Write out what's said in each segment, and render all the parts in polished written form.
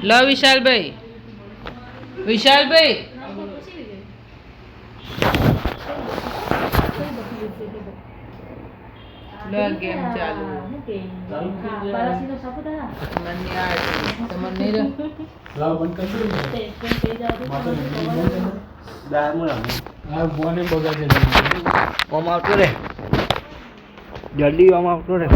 લો વિશાલભાઈ, વિશાલભાઈ લો game ચાલુ. તમને લાવ બંધ કરી બોને બગાડે ઓમ આવતો રે જલ્દી ઓમ આવતો રે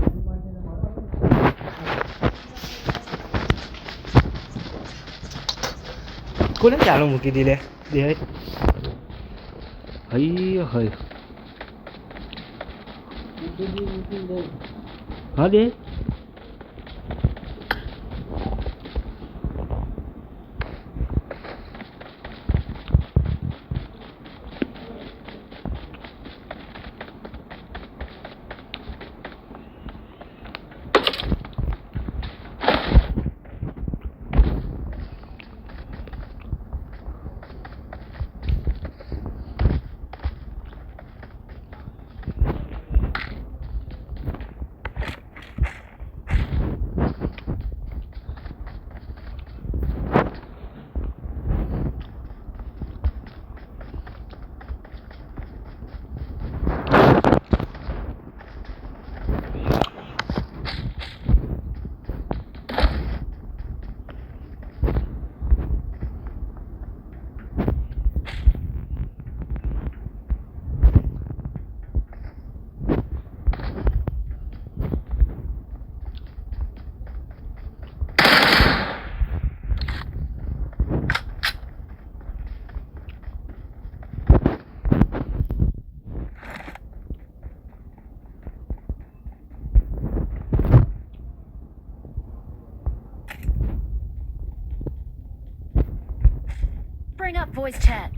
કોને ચાલુ મૂકી દીધે દે હઈ હઈ હા દે Bring up voice chat.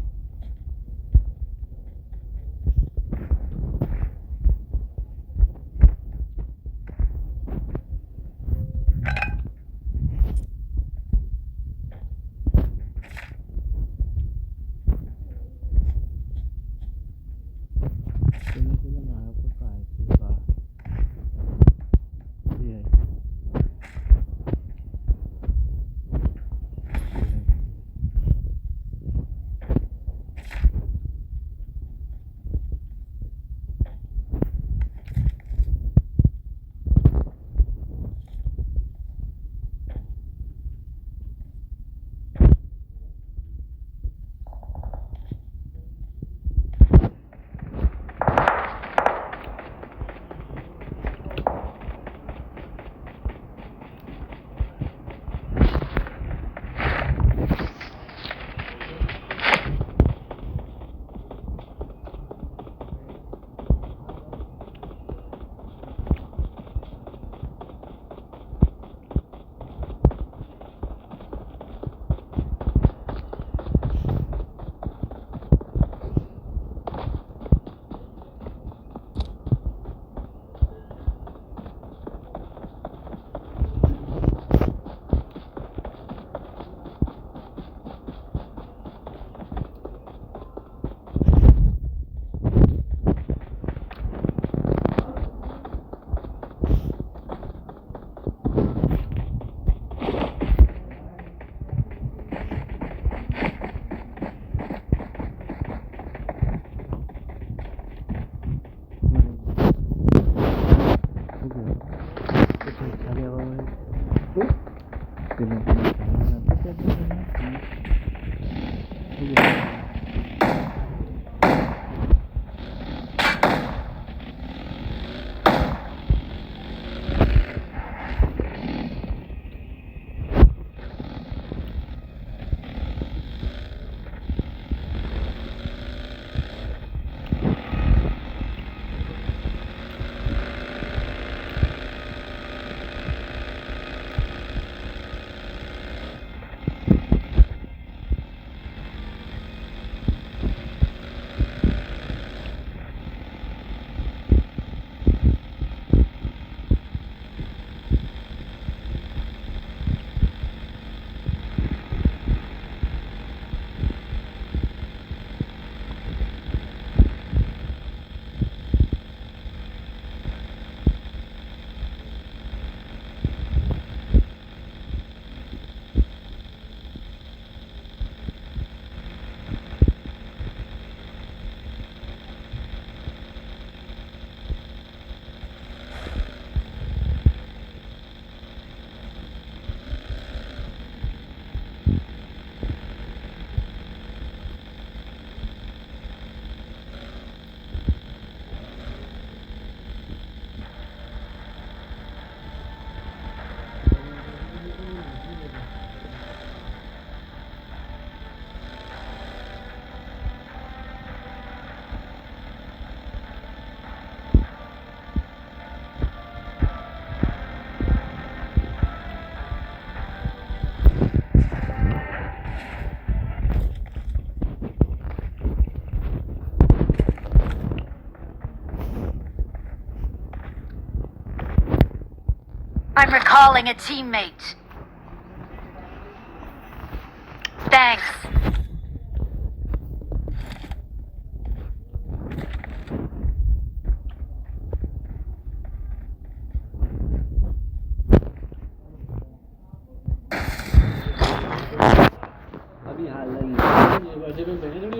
I'm recalling a teammate. Thanks. अभी हाल नहीं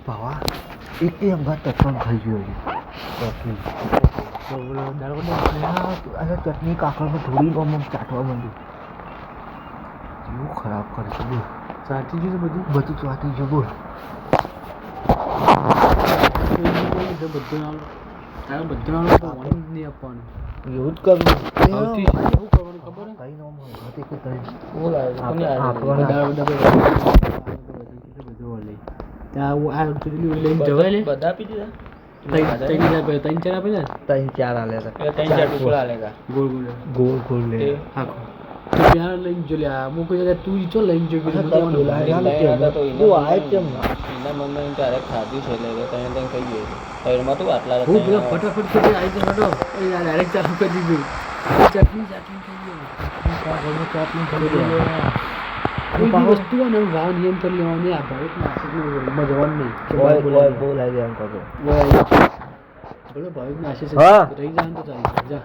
बाबा इतनी अंगात तत्काल खाई होगी अरे चटनी काकड़ में थोड़ी कम चाटवा માંડી એવું ખરાબ કરે છે બોલ ચાટી જો બધું બધું ચાટી જો બોલ બધું નહીં આપવાનું એવું જ કરવું એવું કરવાનું ખબર કઈ નામ હોય તે કે કઈ બોલ तीन चार आले गोल गोल ले तो यार लेन जो ले मु को जगह तू जो लेन जो वो आए तेम ना मन में तारे खादी છે લે તને તને કહીએ સાઈડમાં તો આટલા હું પેલો ફટાફટ કરી આવી જતો એ યાર ડાયરેક્ટ ચાલુ કરી દીધું ચટણી કહીએ ઘરનો ચટણી કરી દે કોઈ વસ્તુ ને ભાવ નિયમ કરી લેવાની આ ભાઈ નાસિકનો મજવાન નહીં બોલ આવી જાય કહો બોલો ભાઈ નાસિક રહી જાય તો ચાલી જા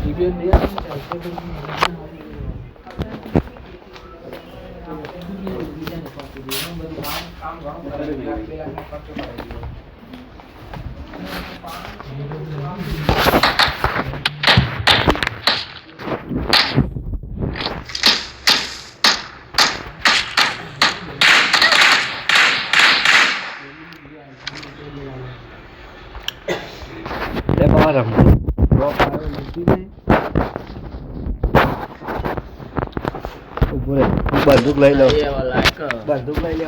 ઈબીએમ ને બંદૂક લઈ લો બંદૂક લઈ લે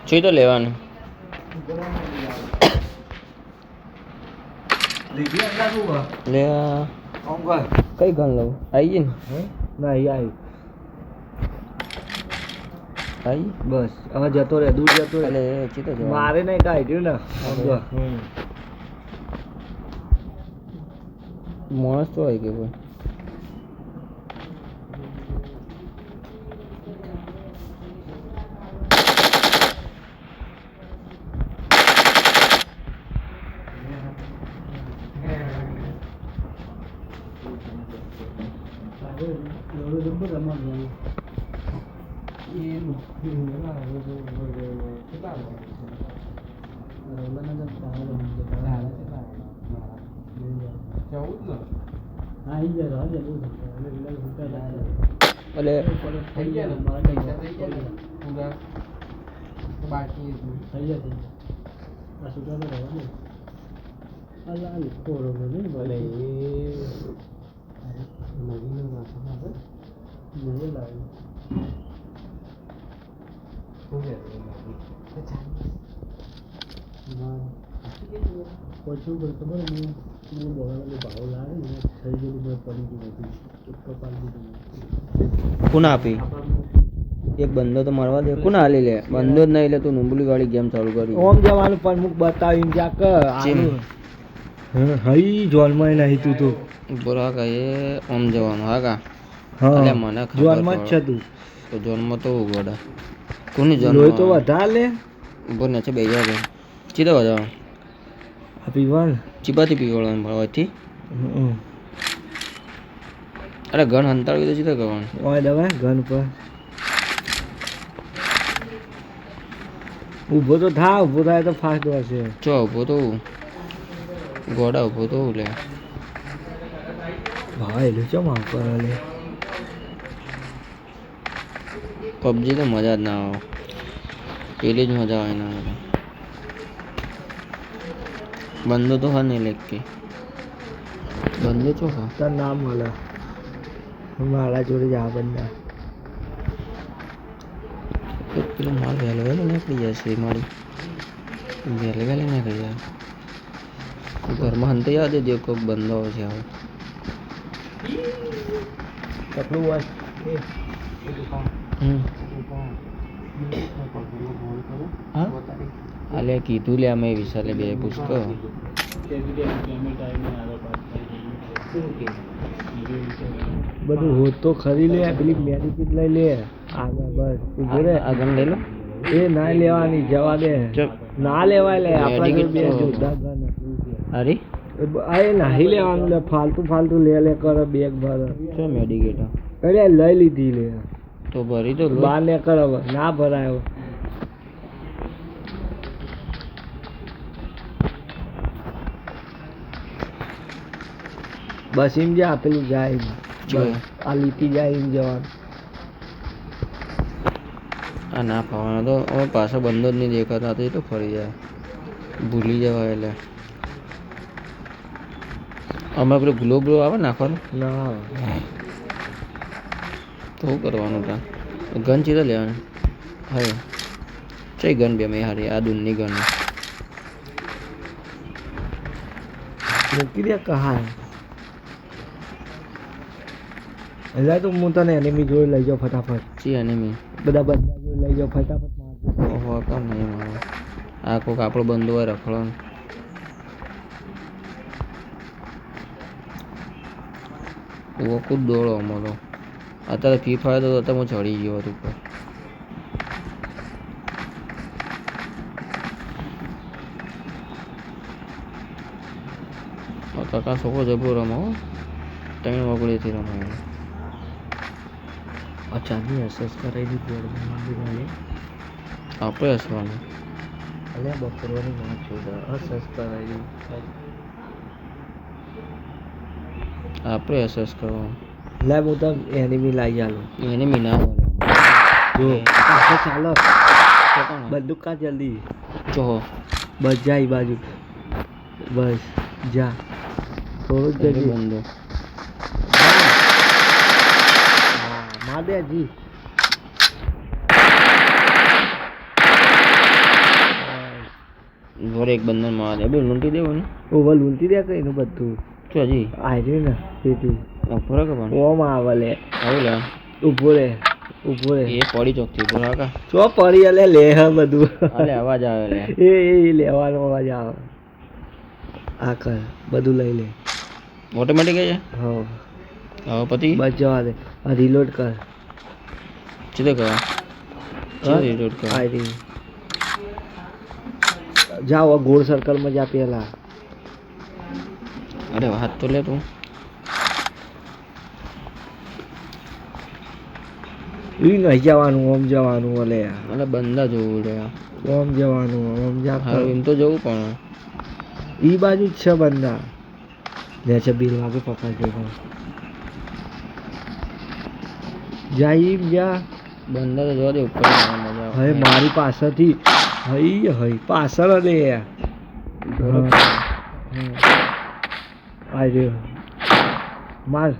જોઈ તો લેવાનું લે કઈ ગન લઉં આવી ગઈ ને નહીં આવી બસ હવે જતો રહે દૂર જતો રહે મારે નહીં કાઢ્યું ને માણસ તો આવી ગયો કોઈ કોણ આપી એક બંદો તો મારવા દે કોણ હાલી લે બંદો જ નહીં લે તું નુંબલી વાળી ગેમ ચાલુ કરી ઓમ જવાનું પણ મુક બતાવીને જા કર હઈ જોનમાં નહીં તું તો બોરા કહે ઓમ જવાનું હા કા એટલે મને ખબર જોનમાં જ છે તું તો જોનમાં તો ઉગડા કોની જોન લોય તો વધા લે બોર નચે બે જા ચીતો વધા આ પીવાન ચીપાથી પીવળવાનું ભાવથી અરે ગન હંતાડવી તો ચીતો કરવાનું ઓય દવા ગન પર ઊભો તો થા ઊભો થાય તો ફાસ્ટ હશે ચો ઊભો તો ગોડા ઊભો તો લે ભાઈ લે ચમ આવ પર લે પબજી તો મજા જ ના આવે પેલી જ મજા આવે ના બંદો તો હા નહીં લેખ કે બંદો છો હા તાર નામ મળે મારા જોડે જ આ બંદા પેલો માલ વહેલો વહેલો નીકળી જાય છે મારી વહેલે વહેલે નીકળી જાય ઘરમાં હંતે યાદ દેજો કોઈક બંધો છે હવે કેટલું હોય હા અલે કીધું લે અમે વિશાલે બે પુષ્કો બધું હોત તો ખરી લે પેલી મેડિકિટ લઈ લે આગળ બસ ઊભો રે આ ગન લઈ લો એ ના લેવાની જવા દે ના લેવાય લે આપણા Medikit બે તો- જોરદાર ગન અરે આ નહીં લેવાનું લે ફાલતુ લે કરે બેગ ભર શું મેડિકેટ અરે લઈ લીધી લે તો ભરી તો લો બાર ને કર હવે ના ભરાય હવે. બસ એમ જા પેલું જાય એમ. જો. બસ, આ લીટી જાય એમ જવાનું આ ના ફાવવાનો તો હવે પાછો બંધો જ નહીં દેખાતા તો એ તો ફરી જાય ભૂલી જવાય એટલે અમે પેલું ગ્લોબ આવે નાખવાનું ના તો શું કરવાનું ત્યાં ગન ચીતા લેવાનું હવે ચઈ ગન બે મેં હારી આ દૂરની ગન મૂકી દે કહા એટલે તો હું તને એનિમી જોઈ લઈ જાઉં ફટાફટ ચી એનિમી બધા બંદા જોઈ લઈ જાઉં ફટાફટ મારજો. ઓહો કામ નહીં મારો આ કોઈક આપણો બંધુ હોય રખડવાનું ખૂબ દોડો અમારો અત્યારે ફ્રી ફાયર તો અત્યારે હું ચડી ગયો હતો ઉપર કાકા છોકરો જબરો રમાવો 3 વાગડેથી રમાયો અચાનક એસએસ કરાવી દીધી બોર્ડ આપણે હસવાનું અલ્યા બપોરવાની વાત છોડ એસએસ કરાવી આપણે એસેસ કરવાનું લે હું તો એનિમી લાવી આલું એને મીના બોલે જો પાછો ચાલો તો કોણ બંદૂક કા જલ્દી જો બસ જા ઈ બાજુ બસ જા થોડું જ જલ્દી બંધો માર દે જી જોરે એક બંધન માં દે બે લૂંટી દેવાનું ઓવર લૂંટી દે કઈ નું બધું ચો જી આવી ને તેથી ફરક પણ ઓમ આવે લે આવું લે ઊભો રે એ પડી ચોકથી ઉપર કાકા ચો પડી અલે લે હ બધું અલે અવાજ આવે લે એ લેવાનો અવાજ આવે આ કર બધું લઈ લે ઓટોમેટિક છે હા હવે પછી બસ જવા દે આ રીલોડ કર સીધે કર સીધે રીલોડ કર આ રહી જાઓ ગોળ સર્કલમાં જા પેલા અરે હાથ તો લે તું ઈ નહીં જવાનું ઓમ જવાનું અલે અલે બંદા જોવું લે ઓમ જવાનું ઓમ જા હારું એમ તો જવું પણ ઈ બાજુ જ છે બંદા લે છે બિલ વાગે પકડજો જા ઈ જા બંદા તો જોવા દે ઉપર જવાનું મજા આવે. હવે મારી પાછળથી હઈ હઈ પાછળ લે આ રહ્યો માર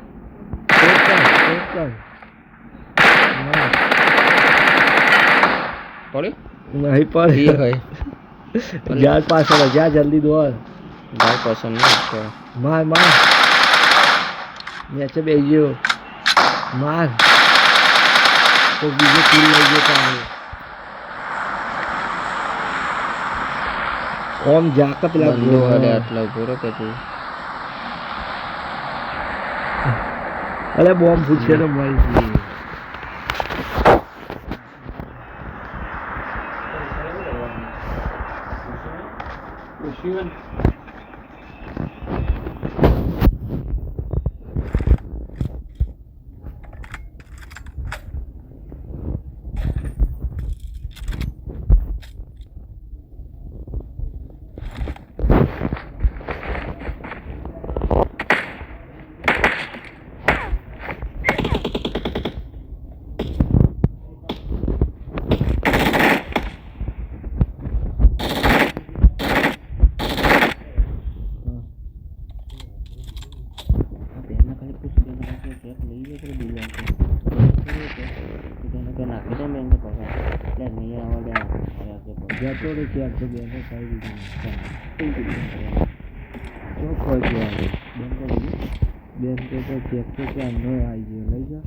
પડી નહીં એ પણ હોય જા પાછળ જા જલ્દી દોડ ભાઈ પસંદ નહીં છે માર માર નીચે બેસી ગયો માર તો બીજો કિલ લઈ ગયો તારે ઓમ જાકે પેલા બંદો હાડે આટલા ઉભો રહો કે તું અરે બોમ્બ પૂછે તો મરી ગઈ જતો રે ક્યાંક તો બેને ખાઈ દીધું ચોખ્ખો છે બેન તો ચેક તો ક્યાં ન આવી ગયો લઈ જા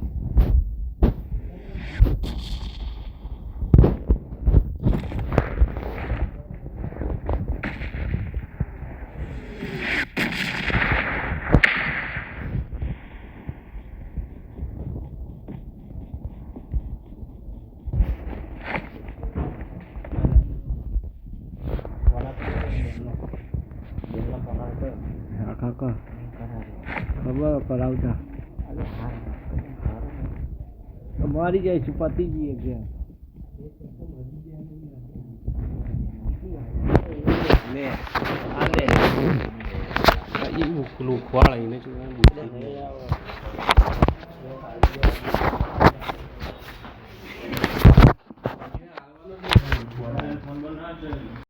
કાકા ખબર કરાવતા મારી જાય છે પતી જઈએ ગયા એવું ખવાળાઈને